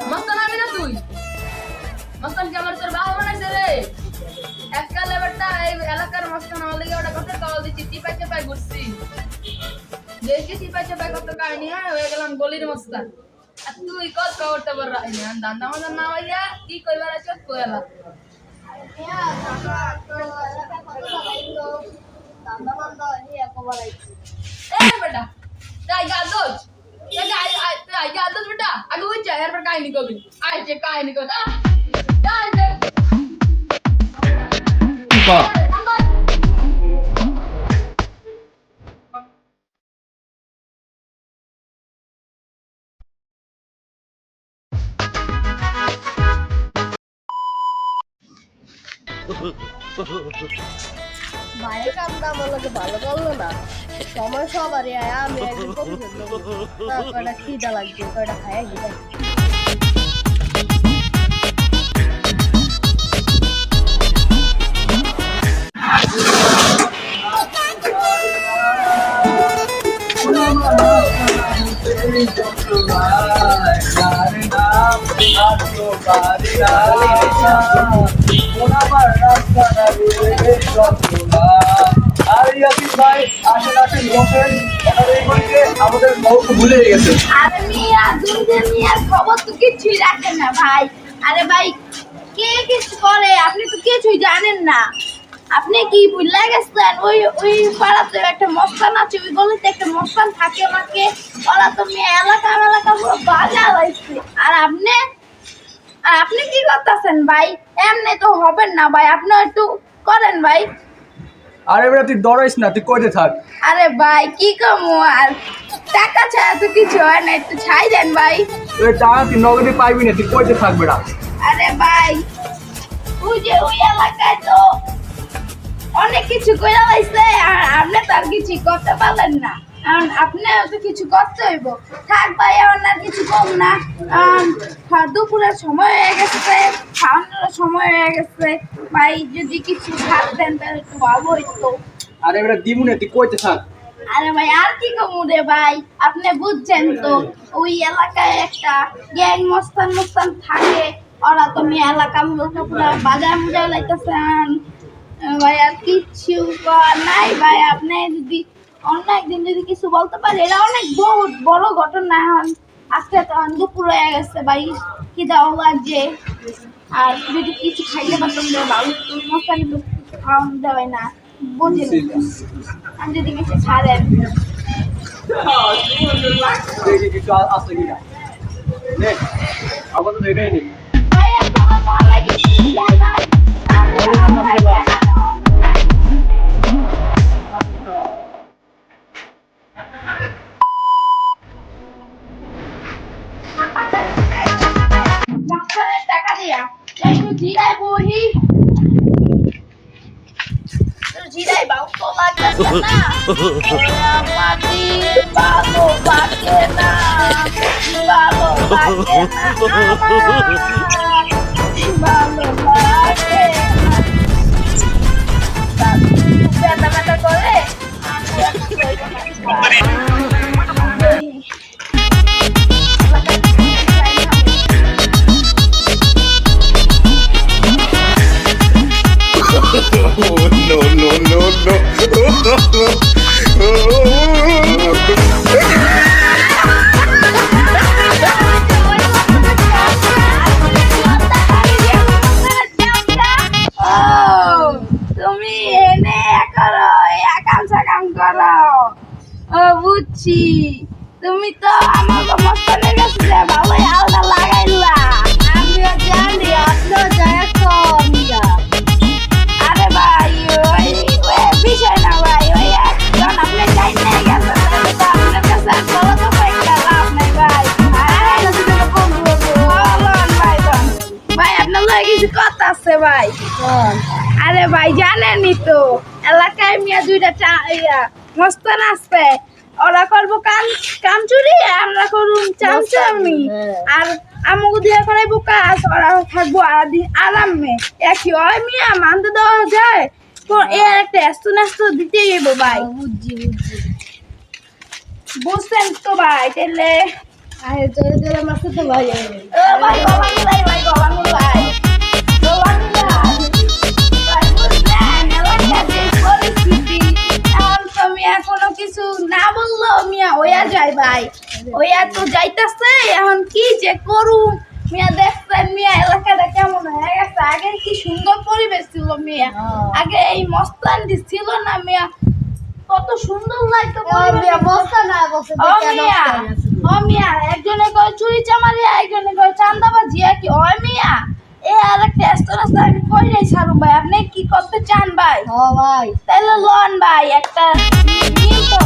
মস্তান আমি না তুই মস্তান কি আমার তোর বাবা বানাইছে রে এককালে বেটা এই এলাকার মস্তান আমার লাগি ওটা কত কল দিছি টিপা টিপা ঘুরছি দেখি টিপা টিপা কত কাহিনী হয় হয়ে গেলাম গলির মস্তান আর তুই কত করতে পার রাইনি দান্দা মাদার না হইয়া কি কইবার আছে কইলা ए बेटा काय गादोच काय गादोच बेटा अगं उच्च यार पर काय नाही कमी आयचे काय नाही करत ভাইয়ের কামটা আমার লোকে ভালো করলো না সময় সবারই আয় আমি একদিন কয়টা খিদা লাগছে কয়টা খাইয়া গিয়ে আমাদের ভুলে গেছে আরে মিয়া দুধের মিয়ার খবর তো কিছুই রাখেন না ভাই আরে ভাই কে কিছু করে আপনি তো কিছুই জানেন না আপনি কি ভুলে গেছেন ওই ওই পাড়াতে একটা মস্তান আছে ওই গলিতে একটা মস্তান থাকে আমাকে ওরা তো মেয়ে এলাকা পুরো বাজার হয়েছে আর আপনি কি করতেছেন ভাই এমনি তো হবেন না ভাই আপনি একটু করেন ভাই আরে বেটা তুই ডরাইস না তুই কইতে থাক আরে ভাই কি কমু আর টাকা ছাড়া তো কিছু হয় না একটু ছাই দেন ভাই তুই টাকা তুই নগদে পাইবি না তুই কইতে থাক বেটা আরে ভাই ওই যে ওই এলাকায় তো অনেক কিছু কইরা লাইছে আর আপনি তার কিছু করতে পারলেন না কারণ আপনিও তো কিছু করতে হইব থাক ভাই আমার আর কিছু কম না দুপুরের সময় হয়ে গেছে খাওয়ানোর সময় হয়ে গেছে ভাই যদি কিছু খাতেন তাহলে একটু ভালো হইতো আরে বেটা দিমু না তুই কইতে থাক আরে ভাই আর কি কমু রে ভাই আপনি বুঝছেন তো ওই এলাকায় একটা গ্যাং মস্তান থাকে ওরা তো মেয়ে এলাকা পুরো বাজার মুজার লাইতেছেন ভাই আর কিচ্ছু নাই ভাই আপনি যদি অন্য একদিন যদি কিছু বলতে পারে এটা অনেক বহুত বড় ঘটনা এখন আজকে তো দুপুর হয়ে গেছে ভাই কি দেওয়া লাগছে আর যদি কিছু খাইতে পারতাম ভালো মস্তানি খাওয়ানো দেওয়াই না বুঝলেন আমি যদি কিছু ছাড়েন কিছু আসলে কিনা নে আমাদের এটাই নেই ভাই আমার ভালো লাগে টাকা দিয়া একটু জিরাই বহি জিরাই বাউ তো লাগতেছে না মাটি ভালো লাগে না ভালো লাগে না ভালো লাগে ব্যথা করে তুমি এনে করো কাম করো ও বুঝছি তুমি তো আমার মস্তানের কাছে ভালোই আলাদা লাগাইলা আমিও জানি আপনিও যায় কমিয়া আরে ভাই ওই বিষয় না ভাই ওই যখন আপনি যাই নিয়ে গেছেন তাহলে তো আপনার কাছে আর বলো তো কয়েকটা লাভ নেই ভাই ভাই আপনার লোক কিছু কথা আছে ভাই আরে ভাই জানেনই তো এলাকায় মিয়া দুইটা মস্তান আছে ওরা করবো কাম চুরি আমরা করুন চামচামি আর আমাকে দিয়ে করাইবো কাজ ওরা থাকবো আরামে একই হয় মিয়া মানতে দেওয়া যায় তো এর একটা এস্তো দিতে যাবো ভাই বুঝছেন তো ভাই তাহলে আরে চলে চলে মাসে তো ভাই ও ভাই বাবা মিলাই ভাই বাবা মিলাই বাবা মিলাই ভাই বুঝলেন এলাকার যে পরিস্থিতি এখন তো মিয়া কোনো কিছু না বললো মিয়া ওয়া যায় ভাই ওয়া তো যাইতাছে এখন কি যে করুম মিয়া দেখছেন মিয়া এলাকাটা কেমন হয়ে গেছে আগে কি সুন্দর পরিবেশ ছিল মিয়া আগে এই মস্তানটি ছিল না মিয়া কত সুন্দর লাগতো মিয়া বস্তা না বলছে ও মিয়া একজনে কয় চুরি চামারি একজনে কয় চাঁদাবাজি কি ও মিয়া এ আর একটা রেস্টুরেন্ট আমি কই যাই সারু ভাই আপনি কি করতে চান ভাই ও ভাই তাহলে লন ভাই একটা মিল তো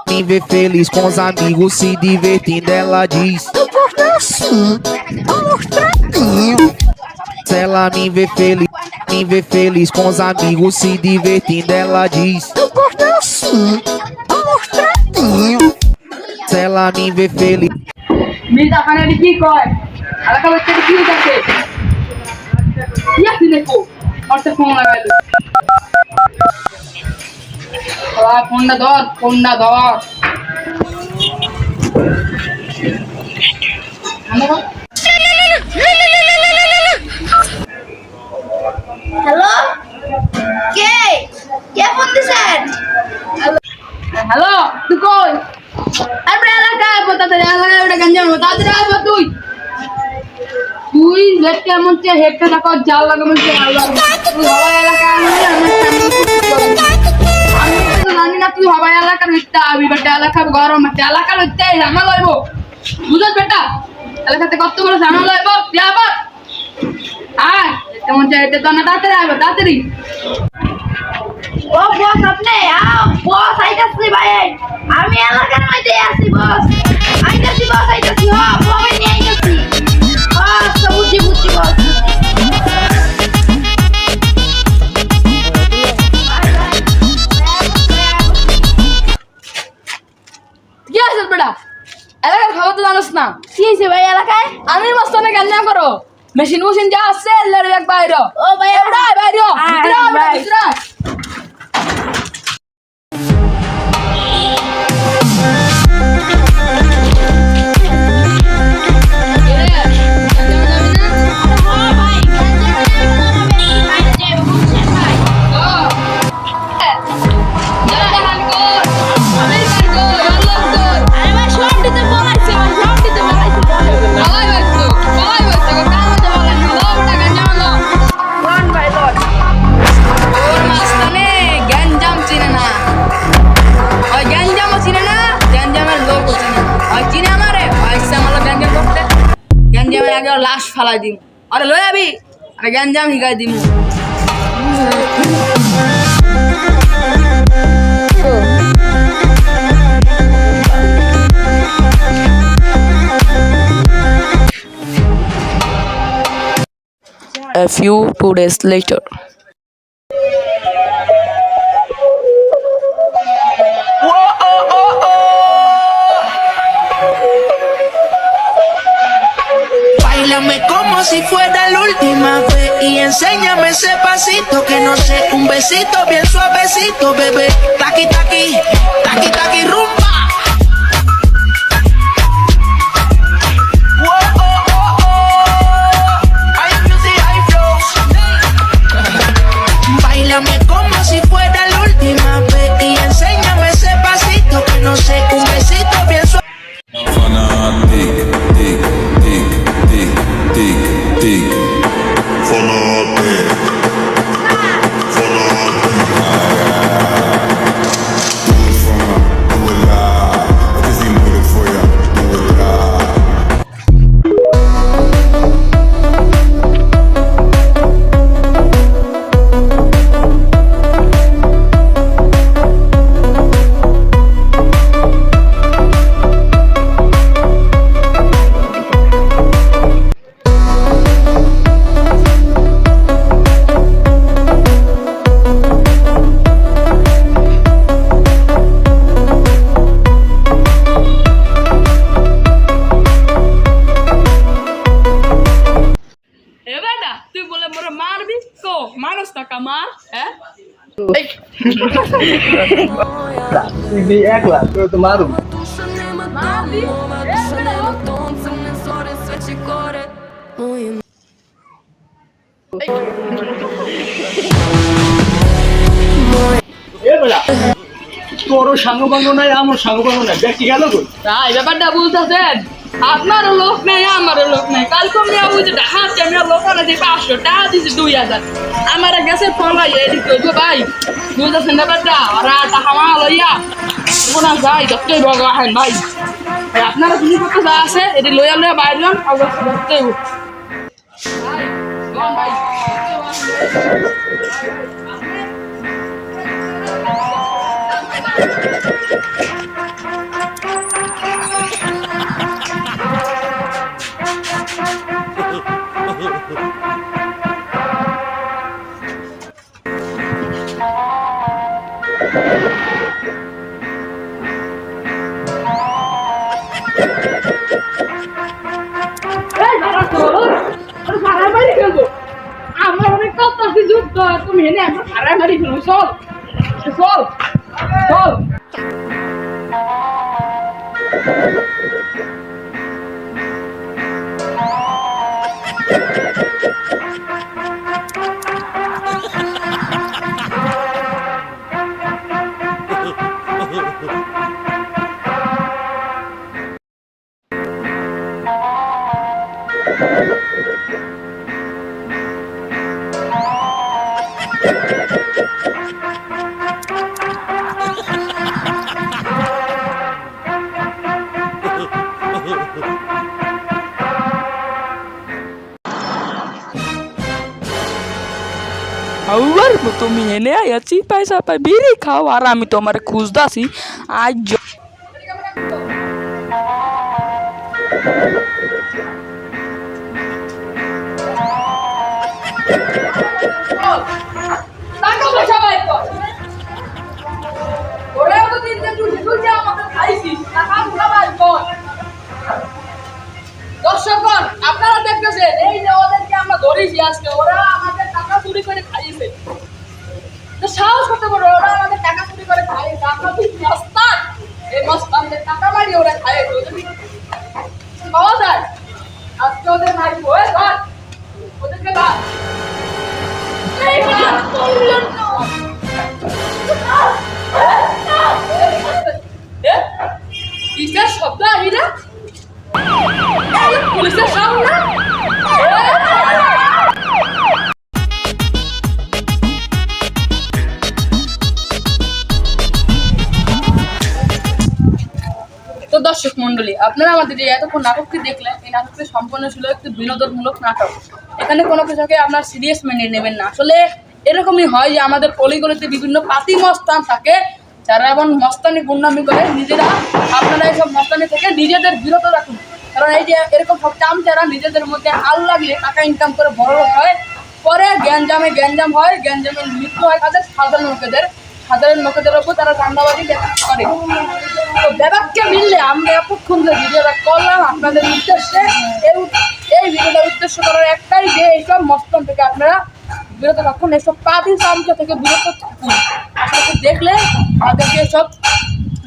Viver feliz com os amigos, se divertindo, ela diz: eu gosto assim, amostradinho. Se ela me vê feliz com os amigos, se divertindo, ela diz: eu gosto assim, amostradinho. Se ela me vê feliz. Mirza খানের কি কয় এলাকা হচ্ছে কি হইতাছে কি আছে দেখো অর্থ ফোন লাগাইলো ফোনটা ধর হ্যালো কে কে ফোন দিছেন হ্যালো তুই কই আরে এলাকায় বলতে এলাকায় ওটা গঞ্জাম তাড়াতাড়ি আসবো তুই লেট কেমন চে হেডটা দেখো জাল লাগা মনে তুই হওয়া এলাকায় আমি তো জানি না তুই হওয়া এলাকার হইতা আবি বেটা এলাকার গরম এলাকার হইতে জামা লইব বুঝছ বেটা এলাকাতে কত বড় জামা লইব যাবা আয় কেমন চে হেডটা তো না তাড়াতাড়ি আসবো তাড়াতাড়ি ও বস আপনি বস আইতাছি ভাই আমি এলাকার মধ্যে আছি বস আইতাছি বস নিয়ে আইতাছি আচ্ছা বুঝছি বস কি আছে বেটা এলাকার খবর তো জানোস না কি হয়েছে ভাই এলাকায় আমি মস্তানে গঞ্জাম করো মেশিন যা আছে এলার এক বাইরে ও ভাই এবড়া বাইরে ভিতরে লাশ ফালাই দিম আরে লই আবি আরে গঞ্জাম হিগাই দিম A few 2 days later. Báilame como si fuera la última vez. y enséñame ese pasito que no sé, un besito bien suavecito, bebé. Taqui, taqui, taqui, taqui, rumba. Whoa, oh, oh, oh. Hay music, hay flows. Báilame como si fuera la última vez y enséñame ese pasito que no sé, un besito bien suavecito. Fanatic, tic, tic, tic, tic, tic. Fanatic. এ বেটা তুই বলে মোরে মারবি কো মানুষ টাকা মার হ্যাঁ তুই একলা তোর তো মারুম মারবি এ বেটা এ বেলা তোরও সাঙ্গপাঙ্গ নাই আমার সাঙ্গপাঙ্গ নাই ব্যক্তি গেল কই তাই ব্যাপারটা বুঝতেছেন আপনারও লোক নেই আমারও লোক নেই কালকে আমি ওই যে হাতে আমি লোক আনাছি 500 টাকা দিছি 2000 আমার গেছে ফলাই এদিক করবো ভাই বুঝতেছেন ব্যাপারটা ওরা টাকা মাল লইয়া কোনা যাই যতই বগা হেন ভাই আপনারা কি করতে যা আছে এটি লইয়া লইয়া বাইরলাম আবার ধরতে ভাই কোন ভাই এই বাবা চলো আর ভাড়া মারি ফেলবো আমরা অনেক কত আছে যুদ্ধ তুমি এনে আমরা ভাড়া মারি ফেলবো চল চল চল আবার তুমি এনে আছি পয়সা পাই বিড়ি খাও আর আমি তোমার খুঁজতাছি আজ দর্শকগণ আপনারা দেখতেছেন এই যে ওদেরকে আমরা ধরেছি আজকে ওরা আমাদের টাকা চুরি করে খাইয়েছে তো সাহস করতে পারো ওরা আমাদের টাকা চুরি করে খাইয়েছে আপনার কি মস্তান এই মস্তানদের টাকা মারি ওরা খাইয়েছে ওদের পাওয়া যায় আজকে ওদের মারবো ওদেরকে বাদ কিসের শব্দ আহি না পুলিশের সামনে তো দর্শক মন্ডলী আপনারা আমাদের এই এতক্ষণ নাটকটি দেখলেন এই নাটকটি সম্পূর্ণ ছিল একটি বিনোদনমূলক নাটক এখানে কোনো কিছুকে আপনার সিরিয়াস মেনে নেবেন না আসলে এরকমই হয় যে আমাদের কলিগলিতে বিভিন্ন পাতি মস্তান থাকে যারা এমন মস্তানি গুন্ডামি করে নিজেরা আপনারা এইসব মস্তানি থেকে নিজেদের বিরত রাখুন কারণ এই যে এরকম সব চামচারা নিজেদের মধ্যে হাল লাগিয়ে টাকা ইনকাম করে বড় লোক হয় পরে গ্যাঞ্জাম হয় গ্যাঞ্জামের মৃত্যু হয় তাদের সাধারণ লোকেদের ওপর তারা চাঁদাবাজি করে তো ব্যাপারটা মিললে আমরা এতক্ষণ যে ভিডিওটা করলাম আপনাদের উদ্দেশ্যে এই ভিডিওটা উদ্দেশ্য করার একটাই যে এইসব মস্তন থেকে আপনারা বিরত থাকুন, এসব পাতি চামচা থেকে বিরত থাকুন। আসলে দেখলে তাদেরকে এসব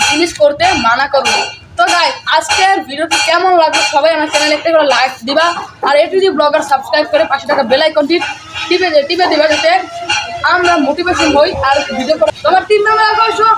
জিনিস করতে মানা করবো। তো গাইস আজকের ভিডিওটি কেমন লাগলো সবাই আমার চ্যানেলে একটা করে লাইক দিবা, আর এটিজি ব্লগার সাবস্ক্রাইব করে পাশে থাকা বেল আইকনটি টিপে দিবা যাতে আমরা মোটিভেশন হই আর ভিডিও করা। তোমার 3 নম্বর আকর্ষণ